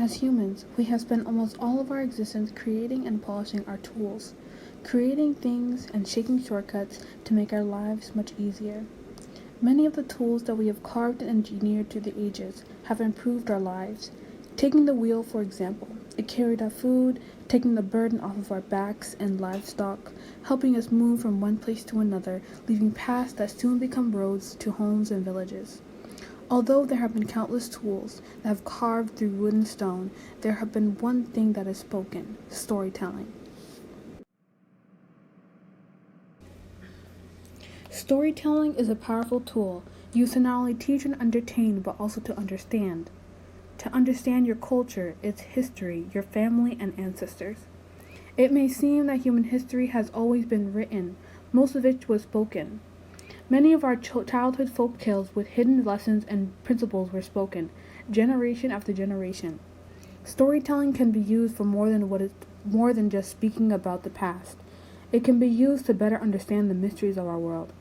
As humans, we have spent almost all of our existence creating and polishing our tools, creating things and shaking shortcuts to make our lives much easier. Many of the tools that we have carved and engineered through the ages have improved our lives. Taking the wheel, for example, it carried our food, taking the burden off of our backs and livestock, helping us move from one place to another, leaving paths that soon become roads to homes and villages. Although there have been countless tools that have carved through wood and stone, there have been one thing that is spoken: storytelling. Storytelling is a powerful tool used to not only teach and entertain, but also to understand. To understand your culture, its history, your family, and ancestors. It may seem that human history has always been written, most of it was spoken. Many of our childhood folk tales with hidden lessons and principles were spoken, generation after generation. Storytelling can be used for more than just speaking about the past. It can be used to better understand the mysteries of our world.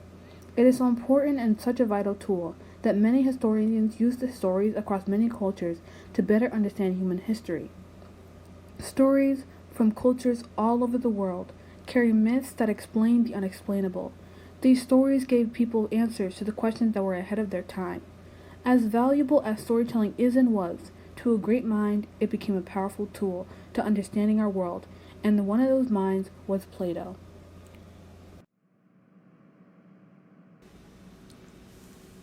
It is so important and such a vital tool that many historians use the stories across many cultures to better understand human history. Stories from cultures all over the world carry myths that explain the unexplainable. These stories gave people answers to the questions that were ahead of their time. As valuable as storytelling is and was, to a great mind, it became a powerful tool to understanding our world, and one of those minds was Plato.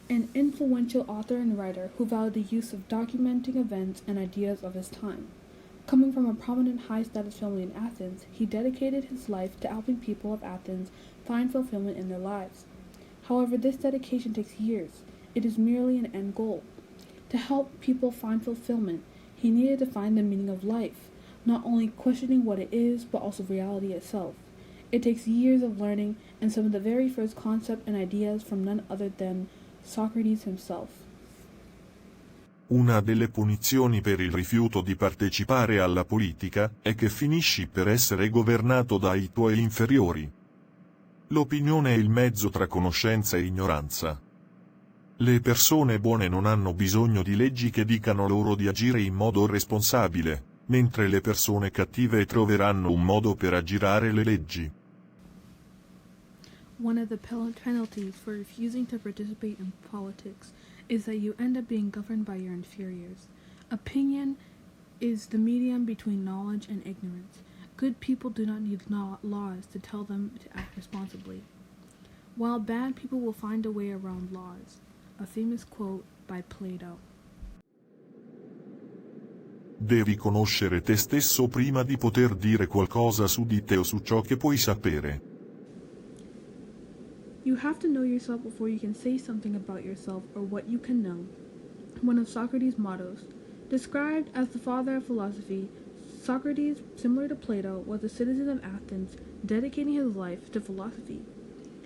An influential author and writer who valued the use of documenting events and ideas of his time. Coming from a prominent high-status family in Athens, he dedicated his life to helping people of Athens find fulfillment in their lives. However, this dedication takes years. It is merely an end goal. To help people find fulfillment, he needed to find the meaning of life, not only questioning what it is, but also reality itself. It takes years of learning and some of the very first concepts and ideas from none other than Socrates himself. Una delle punizioni per il rifiuto di partecipare alla politica è che finisci per essere governato dai tuoi inferiori. L'opinione è il mezzo tra conoscenza e ignoranza. Le persone buone non hanno bisogno di leggi che dicano loro di agire in modo responsabile, mentre le persone cattive troveranno un modo per aggirare le leggi. One of the penalties for refusing to participate in politics is that you end up being governed by your inferiors. Opinion is the medium between knowledge and ignorance. Good people do not need laws to tell them to act responsibly, while bad people will find a way around laws. A famous quote by Plato. Devi conoscere te stesso prima di poter dire qualcosa su di te o su ciò che puoi sapere. You have to know yourself before you can say something about yourself or what you can know. One of Socrates' mottos. Described as the father of philosophy, Socrates, similar to Plato, was a citizen of Athens, dedicating his life to philosophy.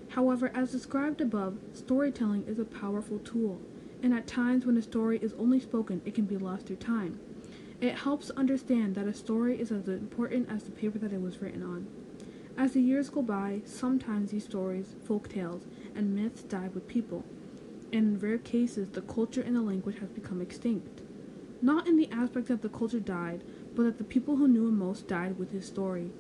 However, as described above, storytelling is a powerful tool, and at times when a story is only spoken, it can be lost through time. It helps understand that a story is as important as the paper that it was written on. As the years go by, sometimes these stories, folk tales, and myths die with people, and in rare cases, the culture and the language has become extinct. Not in the aspect that the culture died, but that the people who knew him most died with his story.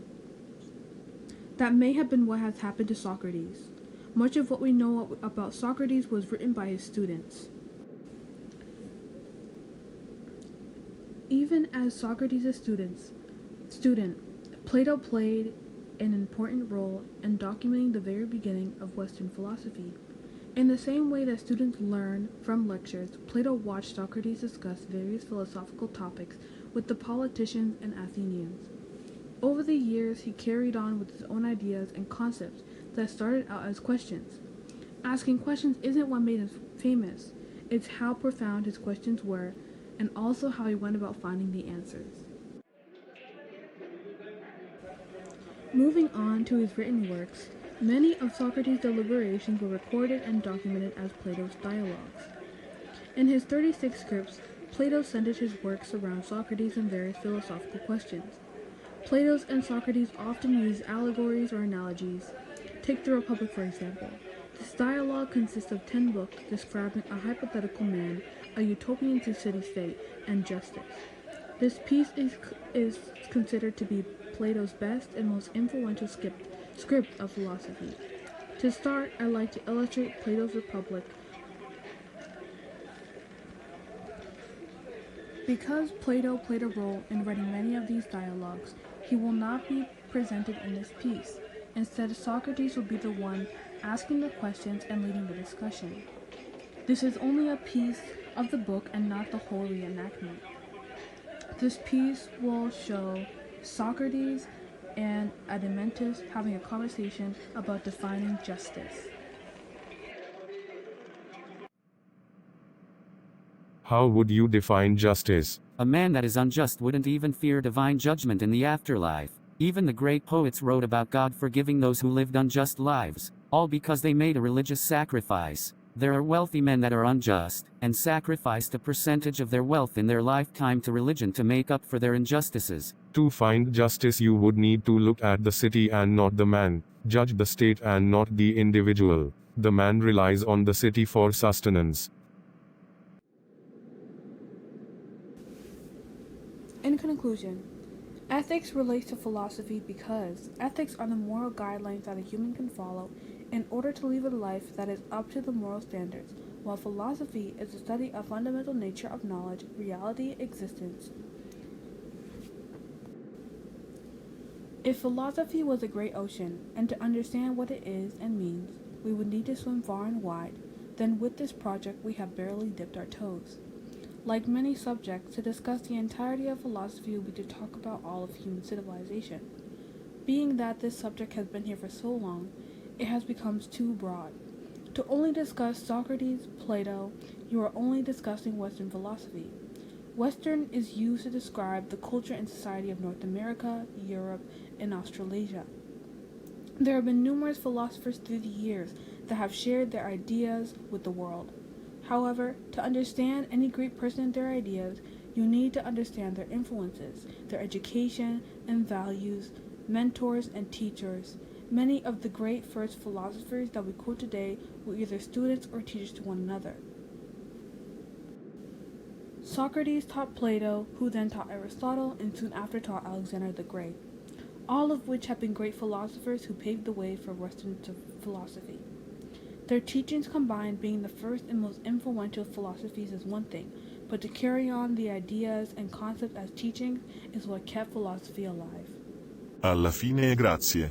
That may have been what has happened to Socrates. Much of what we know about Socrates was written by his students. Even as Socrates' student, Plato played an important role in documenting the very beginning of Western philosophy. In the same way that students learn from lectures, Plato watched Socrates discuss various philosophical topics with the politicians and Athenians. Over the years, he carried on with his own ideas and concepts that started out as questions. Asking questions isn't what made him famous, it's how profound his questions were, and also how he went about finding the answers. Moving on to his written works, many of Socrates' deliberations were recorded and documented as Plato's dialogues. In his 36 scripts, Plato centered his works around Socrates and various philosophical questions. Plato's and Socrates often used allegories or analogies. Take the Republic, for example. This dialogue consists of 10 books describing a hypothetical man, a utopian city-state, and justice. This piece is considered to be Plato's best and most influential script of philosophy. To start, I'd like to illustrate Plato's Republic. Because Plato played a role in writing many of these dialogues, he will not be presented in this piece. Instead, Socrates will be the one asking the questions and leading the discussion. This is only a piece of the book and not the whole reenactment. This piece will show Socrates and Adeimantus having a conversation about defining justice. How would you define justice? A man that is unjust wouldn't even fear divine judgment in the afterlife. Even the great poets wrote about God forgiving those who lived unjust lives, all because they made a religious sacrifice. There are wealthy men that are unjust, and sacrificed a percentage of their wealth in their lifetime to religion to make up for their injustices. To find justice you would need to look at the city and not the man, judge the state and not the individual. The man relies on the city for sustenance. In conclusion, ethics relates to philosophy because ethics are the moral guidelines that a human can follow in order to live a life that is up to the moral standards, while philosophy is the study of fundamental nature of knowledge, reality, existence. If philosophy was a great ocean, and to understand what it is and means, we would need to swim far and wide, then with this project we have barely dipped our toes. Like many subjects, to discuss the entirety of philosophy would be to talk about all of human civilization. Being that this subject has been here for so long, it has become too broad. To only discuss Socrates, Plato, you are only discussing Western philosophy. Western is used to describe the culture and society of North America, Europe, and Australasia. There have been numerous philosophers through the years that have shared their ideas with the world. However, to understand any great person and their ideas, you need to understand their influences, their education and values, mentors and teachers. Many of the great first philosophers that we quote today were either students or teachers to one another. Socrates taught Plato, who then taught Aristotle, and soon after taught Alexander the Great, all of which have been great philosophers who paved the way for Western philosophy. Their teachings combined being the first and most influential philosophies is one thing, but to carry on the ideas and concepts as teachings is what kept philosophy alive. Alla fine grazie.